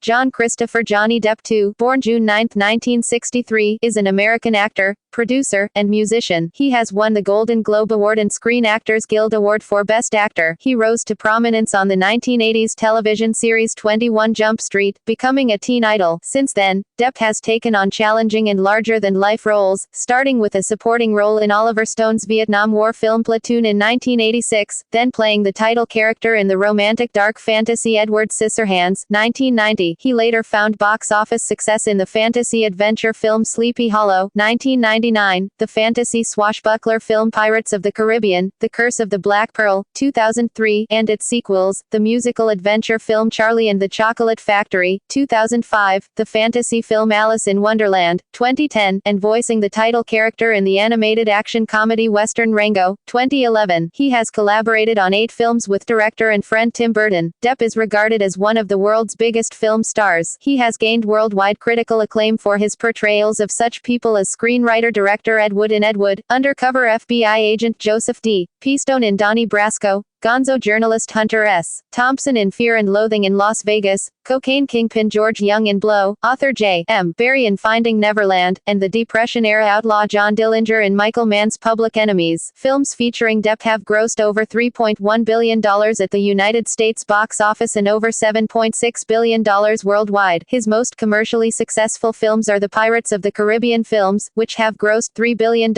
John Christopher Johnny Depp II, born June 9, 1963, is an American actor, producer, and musician. He has won the Golden Globe Award and Screen Actors Guild Award for Best Actor. He rose to prominence on the 1980s television series 21 Jump Street, becoming a teen idol. Since then, Depp has taken on challenging and larger-than-life roles, starting with a supporting role in Oliver Stone's Vietnam War film Platoon in 1986, then playing the title character in the romantic dark fantasy Edward Scissorhands, 1990. He later found box office success in the fantasy adventure film Sleepy Hollow, 1999, the fantasy swashbuckler film Pirates of the Caribbean, The Curse of the Black Pearl, 2003, and its sequels, the musical adventure film Charlie and the Chocolate Factory, 2005, the fantasy film Alice in Wonderland, 2010, and voicing the title character in the animated action comedy western Rango, 2011. He has collaborated on 8 films with director and friend Tim Burton. Depp is regarded as one of the world's biggest film stars. He has gained worldwide critical acclaim for his portrayals of such people as screenwriter-director Ed Wood in Ed Wood, undercover FBI agent Joseph D. Peastone in Donnie Brasco, gonzo journalist Hunter S. Thompson in Fear and Loathing in Las Vegas, cocaine kingpin George Young in Blow, author J. M. Barrie in Finding Neverland, and the Depression-era outlaw John Dillinger in Michael Mann's Public Enemies. Films featuring Depp have grossed over $3.1 billion at the United States box office and over $7.6 billion worldwide. His most commercially successful films are the Pirates of the Caribbean films, which have grossed $3 billion,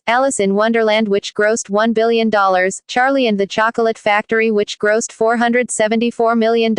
Alice in Wonderland, which grossed $1 billion, Charlie and the Chocolate Factory, which grossed $474 million,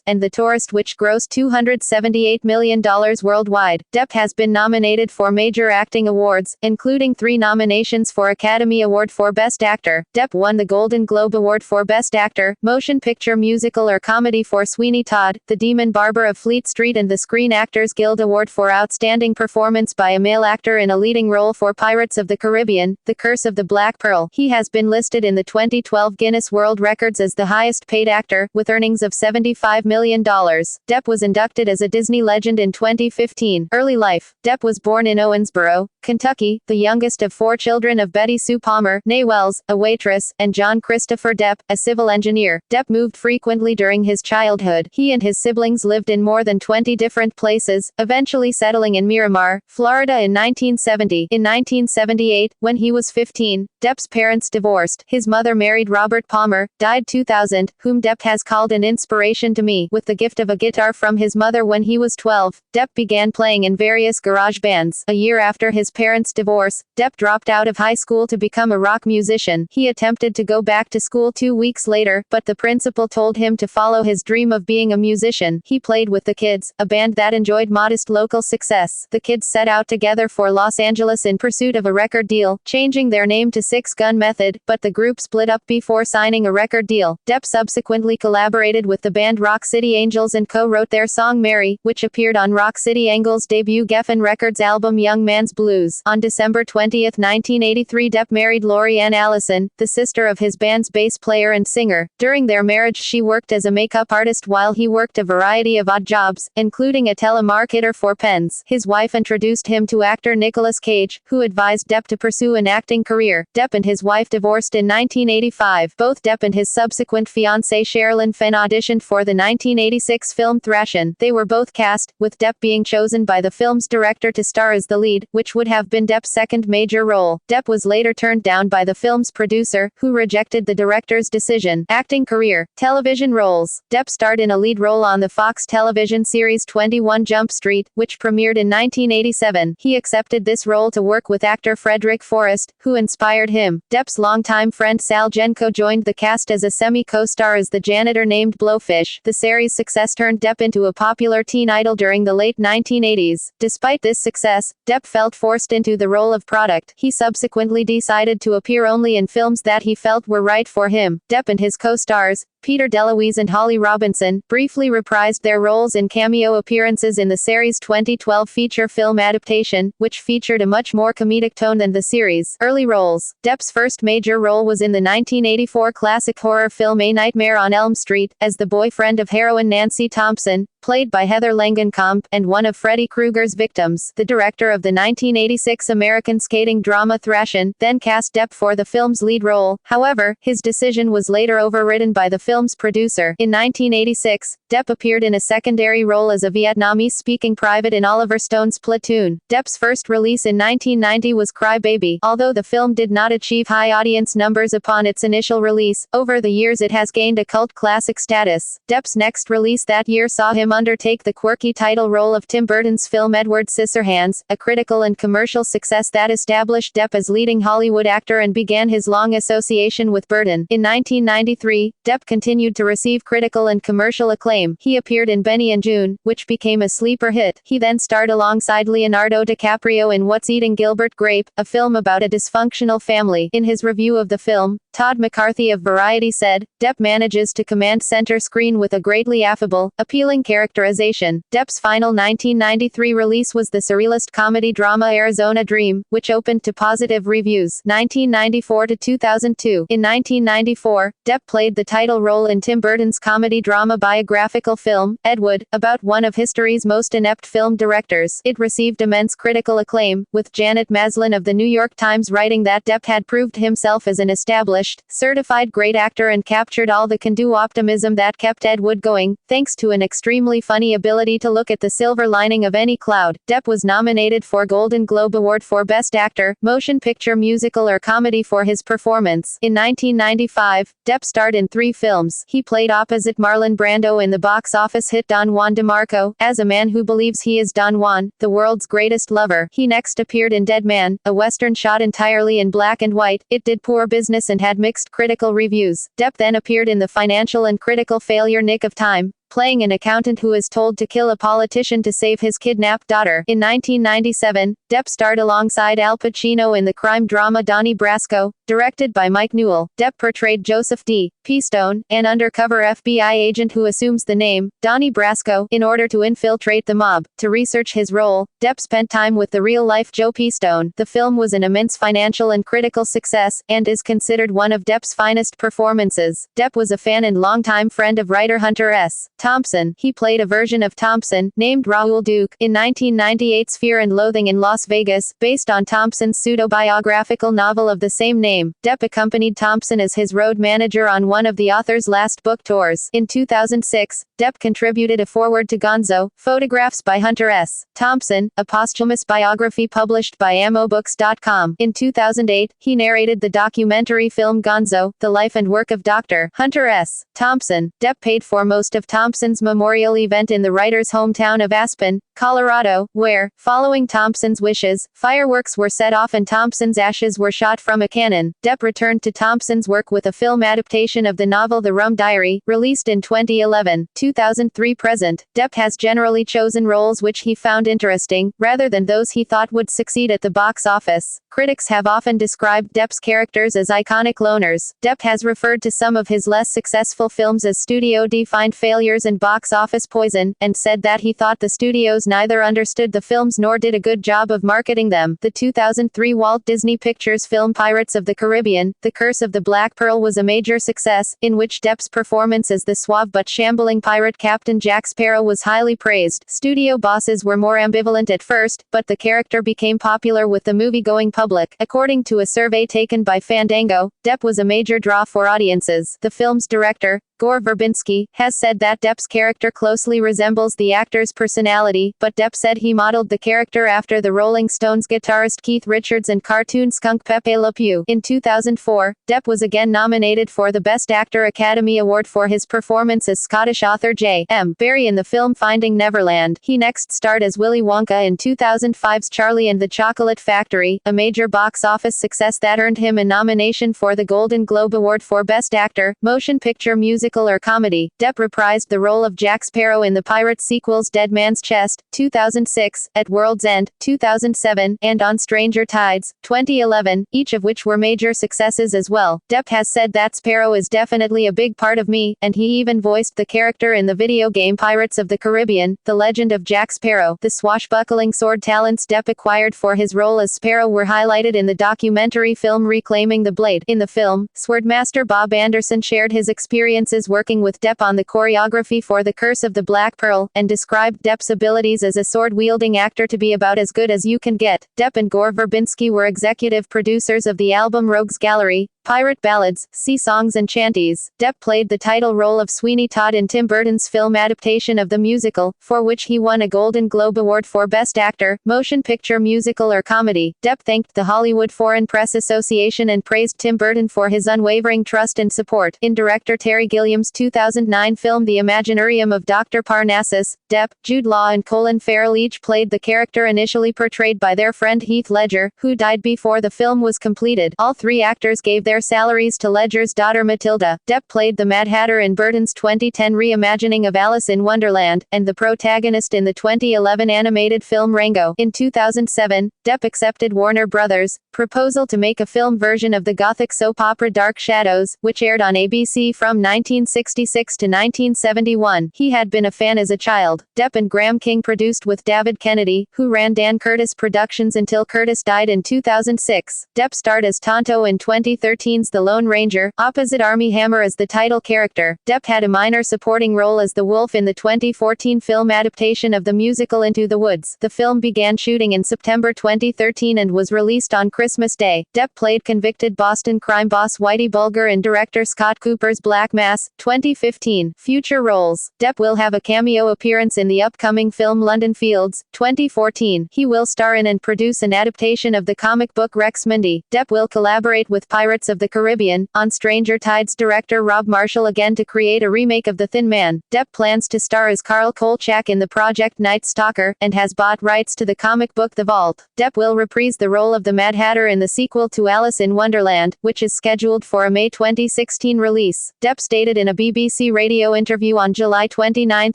and The Tourist, which grossed $278 million worldwide. Depp has been nominated for major acting awards, including 3 nominations for Academy Award for Best Actor. Depp won the Golden Globe Award for Best Actor, Motion Picture Musical or Comedy for Sweeney Todd, The Demon Barber of Fleet Street, and the Screen Actors Guild Award for Outstanding Performance by a Male Actor in a Leading Role for Pirates of the Caribbean, The Curse of the Black Pearl. He has been listed in the 2012 Guinness World Records as the highest-paid actor, with earnings of $75 million. Depp was inducted as a Disney legend in 2015. Early life. Depp was born in Owensboro, Kentucky, the youngest of 4 children of Betty Sue Palmer, née Wells, a waitress, and John Christopher Depp, a civil engineer. Depp moved frequently during his childhood. He and his siblings lived in more than 20 different places, eventually settling in Miramar, Florida in 1970. In 1978, when he was 15, Depp's parents divorced. His mother married Robert Palmer, died 2000, whom Depp has called an inspiration to me. With the gift of a guitar from his mother when he was 12, Depp began playing in various garage bands. A year after his parents' divorce, Depp dropped out of high school to become a rock musician. He attempted to go back to school 2 weeks later, but the principal told him to follow his dream of being a musician. He played with the Kids, a band that enjoyed modest local success. The Kids set out together for Los Angeles in pursuit of a record deal, changing their name to Six Gun Method, but the group split up before signing a record deal. Depp subsequently collaborated with the band Rock City Angels and co-wrote their song Mary, which appeared on Rock City Angels' debut Geffen Records album Young Man's Blues. On December 20, 1983, Depp married Lori Ann Allison, the sister of his band's bass player and singer. During their marriage, she worked as a makeup artist while he worked a variety of odd jobs, including a telemarketer for Pens. His wife introduced him to actor Nicolas Cage, who advised Depp to pursue an acting career. Depp and his wife divorced in 1985. Both Depp and his subsequent fiancée Sherilyn Fenn auditioned for the 1986 film Thrashin'. They were both cast, with Depp being chosen by the film's director to star as the lead, which would have been Depp's second major role. Depp was later turned down by the film's producer, who rejected the director's decision. Acting career. Television roles. Depp starred in a lead role on the Fox television series 21 Jump Street, which premiered in 1987. He accepted this role to work with actor Frederick Forrest, who inspired him. Depp's longtime friend Sal Genco joined the cast as a semi-co-star as the janitor named Blowfish. The series' success turned Depp into a popular teen idol during the late 1980s. Despite this success, Depp felt forced into the role of product. He subsequently decided to appear only in films that he felt were right for him. Depp and his co-stars, Peter DeLuise and Holly Robinson, briefly reprised their roles in cameo appearances in the series' 2012 feature film adaptation, which featured a much more comedic tone than the series. Early roles. Depp's first major role was in the 1984 classic horror film A Nightmare on Elm Street, as the boyfriend of heroine Nancy Thompson, played by Heather Langenkamp, and one of Freddy Krueger's victims. The director of the 1986 American skating drama Thrashin' then cast Depp for the film's lead role. However, his decision was later overridden by the film's producer. In 1986, Depp appeared in a secondary role as a Vietnamese-speaking private in Oliver Stone's Platoon. Depp's first release in 1990 was Cry Baby. Although the film did not achieve high audience numbers upon its initial release, over the years it has gained a cult classic status. Depp's next release that year saw him undertake the quirky title role of Tim Burton's film Edward Scissorhands, a critical and commercial success that established Depp as leading Hollywood actor and began his long association with Burton. In 1993, Depp continued to receive critical and commercial acclaim. He appeared in Benny and June, which became a sleeper hit. He then starred alongside Leonardo DiCaprio in What's Eating Gilbert Grape, a film about a dysfunctional family. In his review of the film, Todd McCarthy of Variety said, Depp manages to command center screen with a greatly affable, appealing characterization. Depp's final 1993 release was the surrealist comedy drama Arizona Dream, which opened to positive reviews. 1994 to 2002. In 1994, Depp played the title role in Tim Burton's comedy drama biographical film, Ed Wood, about one of history's most inept film directors. It received immense critical acclaim, with Janet Maslin of the New York Times writing that Depp had proved himself as an established, certified great actor and captured all the can-do optimism that kept Ed Wood going, thanks to an extremely funny ability to look at the silver lining of any cloud. Depp was nominated for Golden Globe Award for Best Actor, Motion Picture Musical or Comedy for his performance. In 1995, Depp starred in 3 films. He played opposite Marlon Brando in the box office hit Don Juan DeMarco, as a man who believes he is Don Juan, the world's greatest lover. He next appeared in Dead Man, a western shot entirely in black and white. It did poor business and had mixed critical reviews. Depp then appeared in the financial and critical failure Nick of Time, playing an accountant who is told to kill a politician to save his kidnapped daughter. In 1997, Depp starred alongside Al Pacino in the crime drama Donnie Brasco, directed by Mike Newell. Depp portrayed Joseph D. Peastone, an undercover FBI agent who assumes the name, Donnie Brasco, in order to infiltrate the mob. To research his role, Depp spent time with the real-life Joe Peastone. The film was an immense financial and critical success, and is considered one of Depp's finest performances. Depp was a fan and longtime friend of writer Hunter S. Thompson. He played a version of Thompson, named Raoul Duke, in 1998's Fear and Loathing in Las Vegas, based on Thompson's pseudo-biographical novel of the same name. Depp accompanied Thompson as his road manager on one of the author's last book tours. In 2006, Depp contributed a foreword to Gonzo, Photographs by Hunter S. Thompson, a posthumous biography published by AmmoBooks.com. In 2008, he narrated the documentary film Gonzo, The Life and Work of Dr. Hunter S. Thompson. Depp paid for most of Thompson's memorial event in the writer's hometown of Aspen, Colorado, where, following Thompson's wishes, fireworks were set off and Thompson's ashes were shot from a cannon. Depp returned to Thompson's work with a film adaptation of the novel The Rum Diary, released in 2011. 2003 present. Depp has generally chosen roles which he found interesting, rather than those he thought would succeed at the box office. Critics have often described Depp's characters as iconic loners. Depp has referred to some of his less successful films as studio-defined failures and box office poison, and said that he thought the studios neither understood the films nor did a good job of marketing them. The 2003 Walt Disney Pictures film Pirates of the Caribbean, The Curse of the Black Pearl was a major success, in which Depp's performance as the suave but shambling pirate Captain Jack Sparrow was highly praised. Studio bosses were more ambivalent at first, but the character became popular with the movie-going public. According to a survey taken by Fandango, Depp was a major draw for audiences. The film's director, Gore Verbinski, has said that Depp's character closely resembles the actor's personality, but Depp said he modeled the character after the Rolling Stones guitarist Keith Richards and cartoon skunk Pepe Le Pew. In 2004, Depp was again nominated for the Best Actor Academy Award for his performance as Scottish author J.M. Barrie in the film Finding Neverland. He next starred as Willy Wonka in 2005's Charlie and the Chocolate Factory, a major box office success that earned him a nomination for the Golden Globe Award for Best Actor, Motion Picture Musical or Comedy. Depp reprised the role of Jack Sparrow in the Pirates sequels Dead Man's Chest, 2006, At World's End, 2007, and On Stranger Tides, 2011, each of which were major successes as well. Depp has said that Sparrow is definitely a big part of me, and he even voiced the character in the video game Pirates of the Caribbean, The Legend of Jack Sparrow. The swashbuckling sword talents Depp acquired for his role as Sparrow were highlighted in the documentary film Reclaiming the Blade. In the film, Swordmaster Bob Anderson shared his experiences sources working with Depp on the choreography for The Curse of the Black Pearl, and described Depp's abilities as a sword-wielding actor to be about as good as you can get. Depp and Gore Verbinski were executive producers of the album Rogues Gallery, Pirate Ballads, Sea Songs and Chanties. Depp played the title role of Sweeney Todd in Tim Burton's film adaptation of the musical, for which he won a Golden Globe Award for Best Actor, Motion Picture Musical or Comedy. Depp thanked the Hollywood Foreign Press Association and praised Tim Burton for his unwavering trust and support. In director Terry Gilliam's 2009 film The Imaginarium of Dr. Parnassus, Depp, Jude Law and Colin Farrell each played the character initially portrayed by their friend Heath Ledger, who died before the film was completed. All three actors gave their salaries to Ledger's daughter Matilda. Depp played the Mad Hatter in Burton's 2010 reimagining of Alice in Wonderland, and the protagonist in the 2011 animated film Rango. In 2007, Depp accepted Warner Brothers' proposal to make a film version of the gothic soap opera Dark Shadows, which aired on ABC from 1966 to 1971. He had been a fan as a child. Depp and Graham King produced with David Kennedy, who ran Dan Curtis Productions until Curtis died in 2006. Depp starred as Tonto in 2013's The Lone Ranger, opposite Armie Hammer as the title character. Depp had a minor supporting role as the wolf in the 2014 film adaptation of the musical Into the Woods. The film began shooting in September 2013 and was released on Christmas Day. Depp played convicted Boston crime boss Whitey Bulger in director Scott Cooper's Black Mass, 2015. Future roles. Depp will have a cameo appearance in the upcoming film London Fields, 2014. He will star in and produce an adaptation of the comic book Rex Mundy. Depp will collaborate with Pirates of the Caribbean, on Stranger Tides director Rob Marshall again to create a remake of The Thin Man. Depp plans to star as Carl Kolchak in the Project Night Stalker, and has bought rights to the comic book The Vault. Depp will reprise the role of the Mad Hatter in the sequel to Alice in Wonderland, which is scheduled for a May 2016 release. Depp stated in a BBC radio interview on July 29,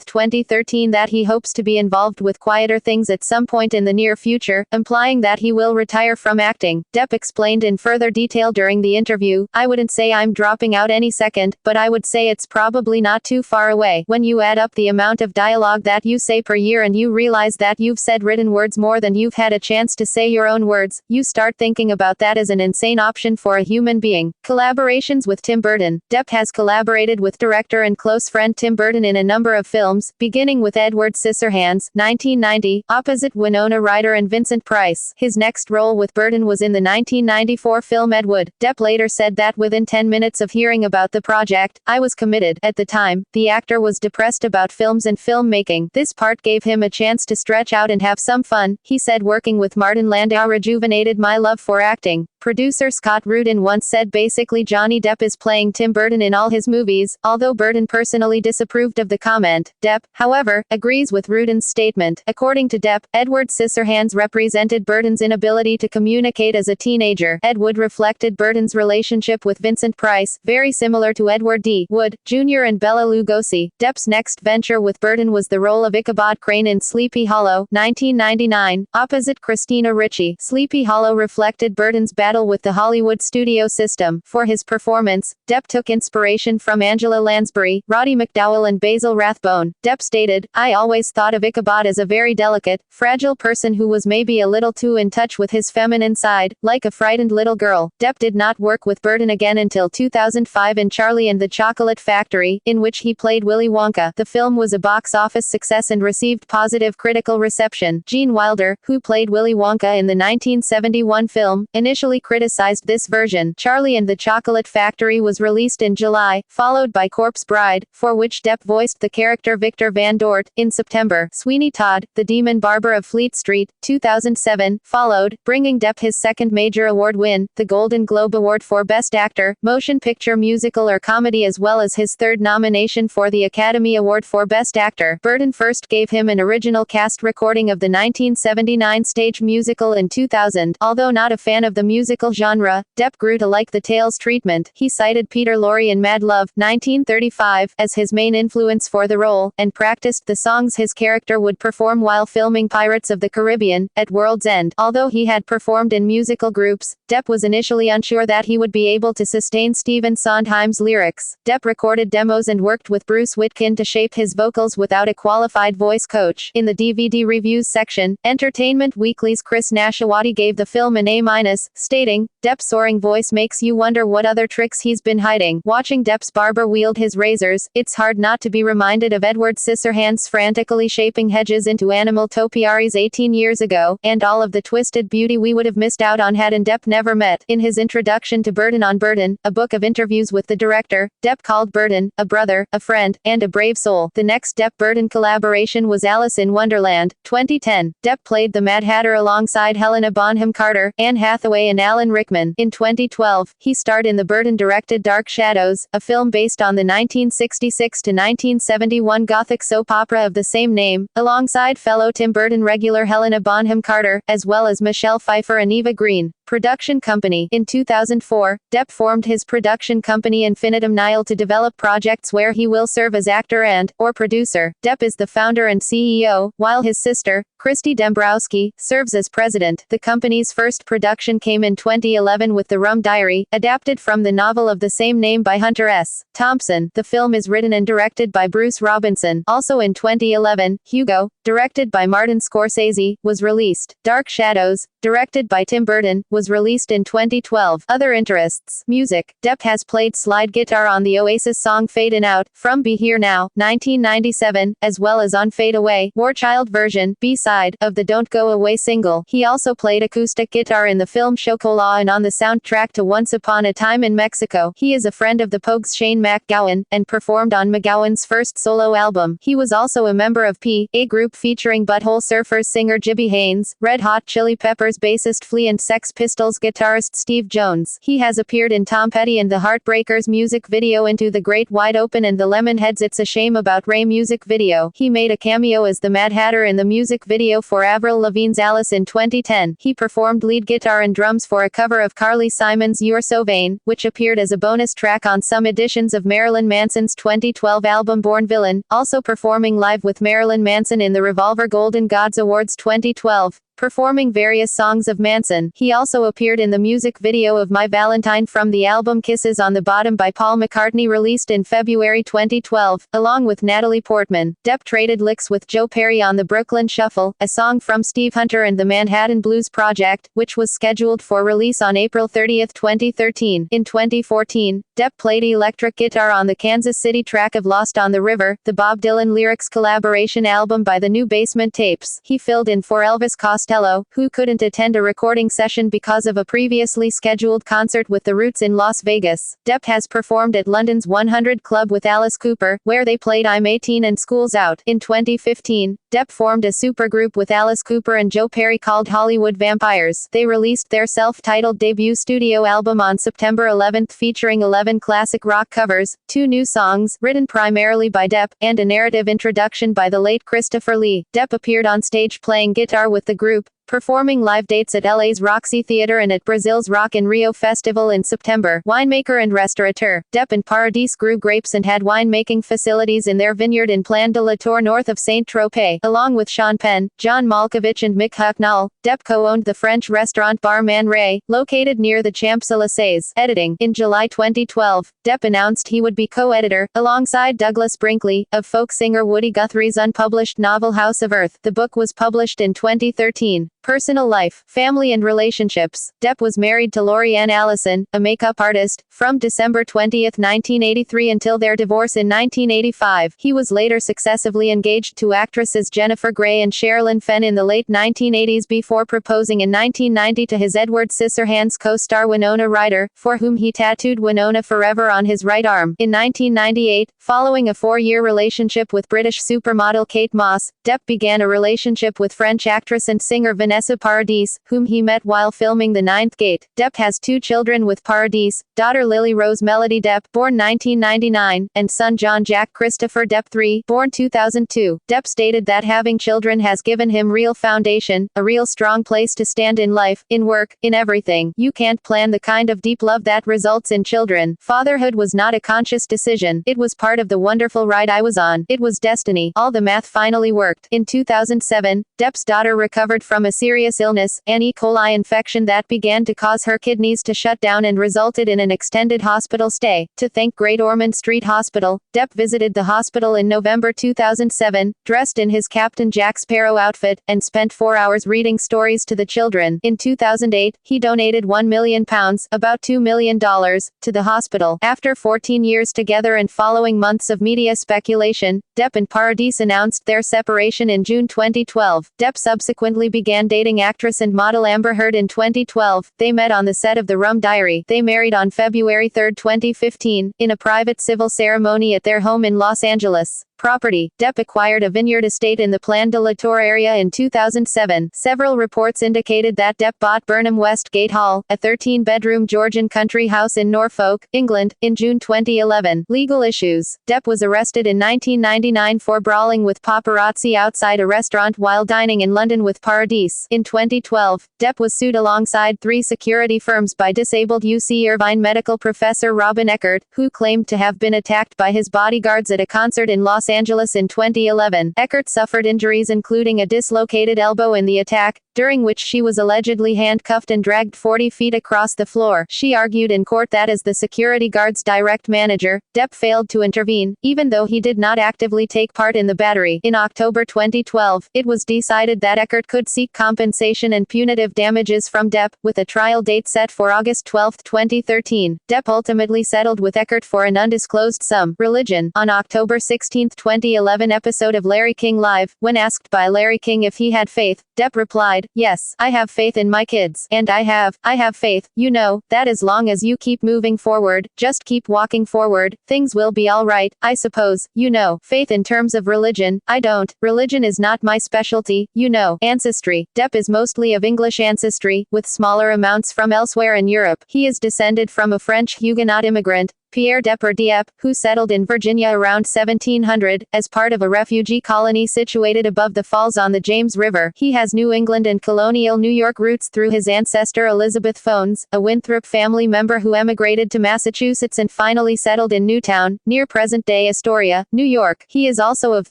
2013 that he hopes to be involved with quieter things at some point in the near future, implying that he will retire from acting. Depp explained in further detail during the interview, "I wouldn't say I'm dropping out any second, but I would say it's probably not too far away. When you add up the amount of dialogue that you say per year and you realize that you've said written words more than you've had a chance to say your own words, you start thinking about that as an insane option for a human being." Collaborations with Tim Burton. Depp has collaborated with director and close friend Tim Burton in a number of films, beginning with Edward Scissorhands, 1990, opposite Winona Ryder and Vincent Price. His next role with Burton was in the 1994 film Ed Wood. Depp later said that within 10 minutes of hearing about the project, "I was committed." At the time, the actor was depressed about films and filmmaking. "This part gave him a chance to stretch out and have some fun," he said. "Working with Martin Landau rejuvenated my love for acting." Producer Scott Rudin once said basically Johnny Depp is playing Tim Burton in all his movies, although Burton personally disapproved of the comment. Depp, however, agrees with Rudin's statement. According to Depp, Edward Scissorhands represented Burton's inability to communicate as a teenager. Ed Wood reflected Burton's relationship with Vincent Price, very similar to Edward D. Wood, Jr. and Bela Lugosi. Depp's next venture with Burton was the role of Ichabod Crane in Sleepy Hollow, 1999, opposite Christina Ricci. Sleepy Hollow reflected Burton's battle with the Hollywood studio system. For his performance, Depp took inspiration from Angela Lansbury, Roddy McDowall and Basil Rathbone. Depp stated, "I always thought of Ichabod as a very delicate, fragile person who was maybe a little too in touch with his feminine side, like a frightened little girl." Depp did not work with Burton again until 2005 in Charlie and the Chocolate Factory, in which he played Willy Wonka. The film was a box office success and received positive critical reception. Gene Wilder, who played Willy Wonka in the 1971 film, initially criticized this version. Charlie and the Chocolate Factory was released in July, followed by Corpse Bride, for which Depp voiced the character Victor Van Dort, in September. Sweeney Todd, the Demon Barber of Fleet Street, 2007, followed, bringing Depp his second major award win, the Golden Globe Award for Best Actor, Motion Picture Musical or Comedy, as well as his third nomination for the Academy Award for Best Actor. Burton first gave him an original cast recording of the 1979 stage musical in 2000. Although not a fan of the musical genre, Depp grew to like the tale's treatment. He cited Peter Lorre in Mad Love, 1935, as his main influence for the role, and practiced the songs his character would perform while filming Pirates of the Caribbean, at World's End. Although he had performed in musical groups, Depp was initially unsure that he would be able to sustain Stephen Sondheim's lyrics. Depp recorded demos and worked with Bruce Whitkin to shape his vocals without a qualified voice coach. In the DVD reviews section, Entertainment Weekly's Chris Nashawati gave the film an A-, stating stating, "Depp's soaring voice makes you wonder what other tricks he's been hiding." Watching Depp's barber wield his razors, it's hard not to be reminded of Edward Scissorhands frantically shaping hedges into animal topiaries 18 years ago, and all of the twisted beauty we would have missed out on had Depp never met. In his introduction to Burton on Burton, a book of interviews with the director, Depp called Burton a brother, a friend, and a brave soul. The next Depp-Burton collaboration was Alice in Wonderland, 2010. Depp played the Mad Hatter alongside Helena Bonham Carter, Anne Hathaway and Alan Rickman. In 2012, he starred in the Burton-directed Dark Shadows, a film based on the 1966 to 1971 Gothic soap opera of the same name, alongside fellow Tim Burton regular Helena Bonham Carter, as well as Michelle Pfeiffer and Eva Green. Production company. In 2004, Depp formed his production company Infinitum Nihil to develop projects where he will serve as actor and/or producer. Depp is the founder and CEO, while his sister, Christy Dembrowski, serves as president. The company's first production came in 2011 with The Rum Diary, adapted from the novel of the same name by Hunter S. Thompson. The film is written and directed by Bruce Robinson. Also in 2011, Hugo, directed by Martin Scorsese, was released. Dark Shadows, directed by Tim Burton, was released in 2012. Other interests. Music. Depp has played slide guitar on the Oasis song Fadin' Out, from Be Here Now, 1997, as well as on Fade Away, War Child version, B-side, of the Don't Go Away single. He also played acoustic guitar in the film Chocolat and on the soundtrack to Once Upon a Time in Mexico. He is a friend of the Pogues' Shane MacGowan, and performed on McGowan's first solo album. He was also a member of P.A. group featuring Butthole Surfers singer Jibby Haynes, Red Hot Chili Peppers bassist Flea and Sex Pistols guitarist Steve Jones. He has appeared in Tom Petty and the Heartbreakers music video Into the Great Wide Open and the Lemonheads' It's a Shame About Ray music video. He made a cameo as the Mad Hatter in the music video for Avril Lavigne's Alice in 2010. He performed lead guitar and drums for a cover of Carly Simon's You're So Vain, which appeared as a bonus track on some editions of Marilyn Manson's 2012 album Born Villain, also performing live with Marilyn Manson in the Revolver Golden Gods Awards 2012. Performing various songs of Manson. He also appeared in the music video of My Valentine from the album Kisses on the Bottom by Paul McCartney released in February 2012, along with Natalie Portman. Depp traded licks with Joe Perry on the Brooklyn Shuffle, a song from Steve Hunter and the Manhattan Blues Project, which was scheduled for release on April 30, 2013. In 2014, Depp played electric guitar on the Kansas City track of Lost on the River, the Bob Dylan lyrics collaboration album by the New Basement Tapes. He filled in for Elvis Costello, who couldn't attend a recording session because of a previously scheduled concert with The Roots in Las Vegas. Depp has performed at London's 100 Club with Alice Cooper, where they played I'm 18 and School's Out. In 2015, Depp formed a supergroup with Alice Cooper and Joe Perry called Hollywood Vampires. They released their self-titled debut studio album on September 11 featuring 11 classic rock covers, 2 new songs, written primarily by Depp, and a narrative introduction by the late Christopher Lee. Depp appeared on stage playing guitar with the group, performing live dates at LA's Roxy Theater and at Brazil's Rock in Rio Festival in September. Winemaker and restaurateur, Depp and Paradis grew grapes and had winemaking facilities in their vineyard in Plan de la Tour north of Saint-Tropez. Along with Sean Penn, John Malkovich and Mick Hucknall, Depp co-owned the French restaurant Bar Man Ray, located near the Champs-Élysées. Editing. In July 2012, Depp announced he would be co-editor, alongside Douglas Brinkley, of folk singer Woody Guthrie's unpublished novel House of Earth. The book was published in 2013. Personal life, family and relationships. Depp was married to Lori Ann Allison, a makeup artist, from December 20, 1983 until their divorce in 1985. He was later successively engaged to actresses Jennifer Grey and Sherilyn Fenn in the late 1980s before proposing in 1990 to his Edward Scissorhands co-star Winona Ryder, for whom he tattooed Winona Forever on his right arm. In 1998, following a 4-year relationship with British supermodel Kate Moss, Depp began a relationship with French actress and singer Vanessa Paradis, whom he met while filming The Ninth Gate. Depp has 2 children with Paradis, daughter Lily Rose Melody Depp, born 1999, and son John Jack Christopher Depp III, born 2002. Depp stated that having children has given him real foundation, a real strong place to stand in life, in work, in everything. You can't plan the kind of deep love that results in children. Fatherhood was not a conscious decision. It was part of the wonderful ride I was on. It was destiny. All the math finally worked. In 2007, Depp's daughter recovered from a serious illness, an E. coli infection that began to cause her kidneys to shut down and resulted in an extended hospital stay. To thank Great Ormond Street Hospital, Depp visited the hospital in November 2007, dressed in his Captain Jack Sparrow outfit, and spent 4 hours reading stories to the children. In 2008, he donated £1 million, about $2 million, to the hospital. After 14 years together and following months of media speculation, Depp and Paradis announced their separation in June 2012. Depp subsequently began dating actress and model Amber Heard in 2012. They met on the set of The Rum Diary. They married on February 3, 2015, in a private civil ceremony at their home in Los Angeles. Property. Depp acquired a vineyard estate in the Plan de la Tour area in 2007. Several reports indicated that Depp bought Burnham West Gate Hall, a 13-bedroom Georgian country house in Norfolk, England, in June 2011. Legal issues. Depp was arrested in 1999 for brawling with paparazzi outside a restaurant while dining in London with Paradis. In 2012, Depp was sued alongside 3 security firms by disabled UC Irvine medical professor Robin Eckert, who claimed to have been attacked by his bodyguards at a concert in Los Angeles in 2011. Eckert suffered injuries including a dislocated elbow in the attack, during which she was allegedly handcuffed and dragged 40 feet across the floor. She argued in court that as the security guard's direct manager, Depp failed to intervene, even though he did not actively take part in the battery. In October 2012, it was decided that Eckert could seek compensation and punitive damages from Depp, with a trial date set for August 12, 2013. Depp ultimately settled with Eckert for an undisclosed sum. Religion. On October 16, 2011 episode of Larry King Live, when asked by Larry King if he had faith, Depp replied, "Yes, I have faith in my kids. And I have faith, you know, that as long as you keep moving forward, just keep walking forward, things will be all right, I suppose, you know." Faith in terms of religion, I don't. Religion is not my specialty, you know. Ancestry. Depp is mostly of English ancestry, with smaller amounts from elsewhere in Europe. He is descended from a French Huguenot immigrant, Pierre Depp or Dieppe, who settled in Virginia around 1700, as part of a refugee colony situated above the falls on the James River. He has New England and colonial New York roots through his ancestor Elizabeth Phones, a Winthrop family member who emigrated to Massachusetts and finally settled in Newtown, near present-day Astoria, New York. He is also of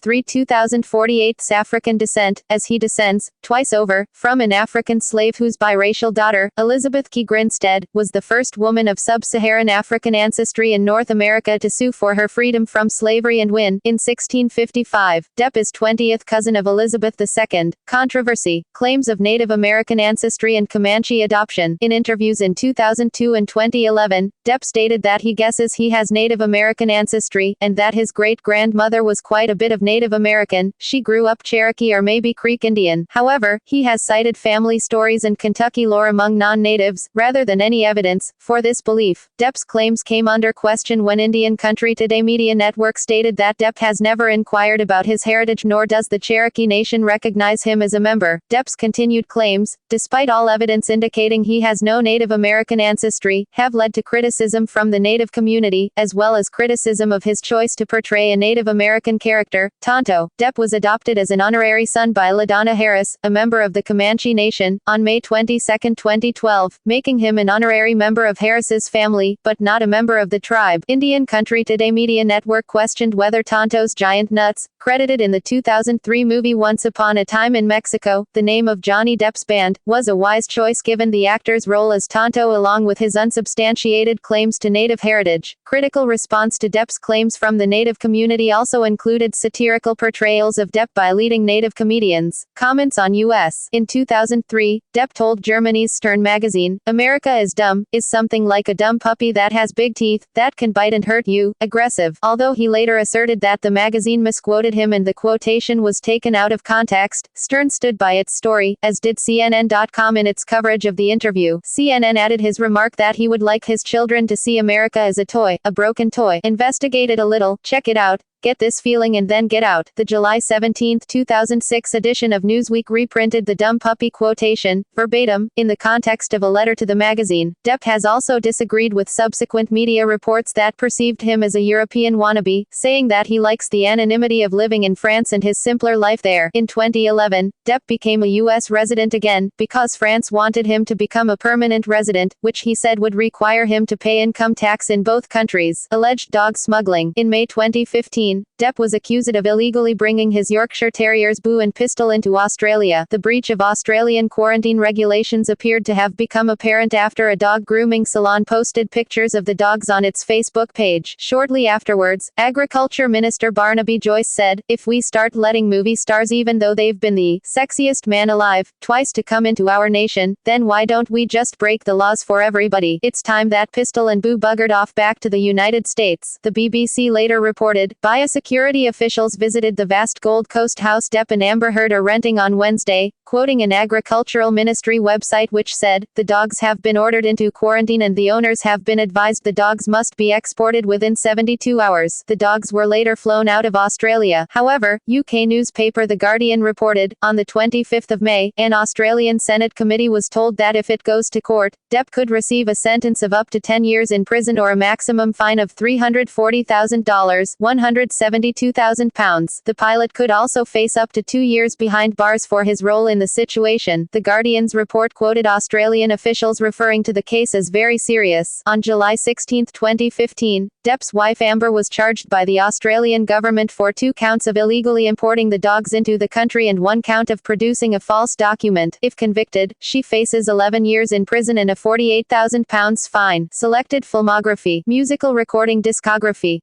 2048 African descent, as he descends, twice over, from an African slave whose biracial daughter, Elizabeth Key Grinstead, was the first woman of sub-Saharan African ancestry in North America to sue for her freedom from slavery and win, in 1655. Depp is 20th cousin of Elizabeth II. Controversy. Claims of Native American ancestry and Comanche adoption. In interviews in 2002 and 2011, Depp stated that he guesses he has Native American ancestry, and that his great-grandmother was quite a bit of Native American. She grew up Cherokee or maybe Creek Indian. However, he has cited family stories and Kentucky lore among non-natives, rather than any evidence, for this belief. Depp's claims came under question when Indian Country Today Media Network stated that Depp has never inquired about his heritage nor does the Cherokee Nation recognize him as a member. Depp's continued claims, despite all evidence indicating he has no Native American ancestry, have led to criticism from the Native community, as well as criticism of his choice to portray a Native American character, Tonto. Depp was adopted as an honorary son by LaDonna Harris, a member of the Comanche Nation, on May 22, 2012, making him an honorary member of Harris's family, but not a member of the tribe. Indian Country Today Media Network questioned whether Tonto's giant nuts, credited in the 2003 movie Once Upon a Time in Mexico, the name of Johnny Depp's band, was a wise choice given the actor's role as Tonto along with his unsubstantiated claims to Native heritage. Critical response to Depp's claims from the Native community also included satirical portrayals of Depp by leading Native comedians. Comments on U.S. In 2003, Depp told Germany's Stern magazine, "America is dumb, is something like a dumb puppy that has big teeth, that can bite and hurt you, aggressive." Although he later asserted that the magazine misquoted him and the quotation was taken out of context, Stern stood by its story, as did CNN.com in its coverage of the interview. CNN added his remark that he would like his children to see America as a toy, a broken toy. Investigate it a little, check it out. Get this feeling and then get out. The July 17, 2006 edition of Newsweek reprinted the dumb puppy quotation, verbatim, in the context of a letter to the magazine. Depp has also disagreed with subsequent media reports that perceived him as a European wannabe, saying that he likes the anonymity of living in France and his simpler life there. In 2011, Depp became a U.S. resident again, because France wanted him to become a permanent resident, which he said would require him to pay income tax in both countries. Alleged dog smuggling. In May 2015, 2015, Depp was accused of illegally bringing his Yorkshire Terriers Boo and Pistol into Australia. The breach of Australian quarantine regulations appeared to have become apparent after a dog grooming salon posted pictures of the dogs on its Facebook page. Shortly afterwards, Agriculture Minister Barnaby Joyce said, "If we start letting movie stars, even though they've been the sexiest man alive twice, to come into our nation, then why don't we just break the laws for everybody? It's time that Pistol and Boo buggered off back to the United States." The BBC later reported, biosecurity officials visited the vast Gold Coast house Depp and Amber Heard are renting on Wednesday, quoting an agricultural ministry website which said, "The dogs have been ordered into quarantine and the owners have been advised the dogs must be exported within 72 hours. The dogs were later flown out of Australia. However, UK newspaper The Guardian reported, on the 25th of May, an Australian Senate committee was told that if it goes to court, Depp could receive a sentence of up to 10 years in prison or a maximum fine of $340,000, £172,000. The pilot could also face up to 2 years behind bars for his role in the situation. The Guardian's report quoted Australian officials referring to the case as very serious. On July 16, 2015, Depp's wife Amber was charged by the Australian government for 2 counts of illegally importing the dogs into the country and 1 count of producing a false document. If convicted, she faces 11 years in prison and a £48,000 fine. Selected filmography, musical recording discography.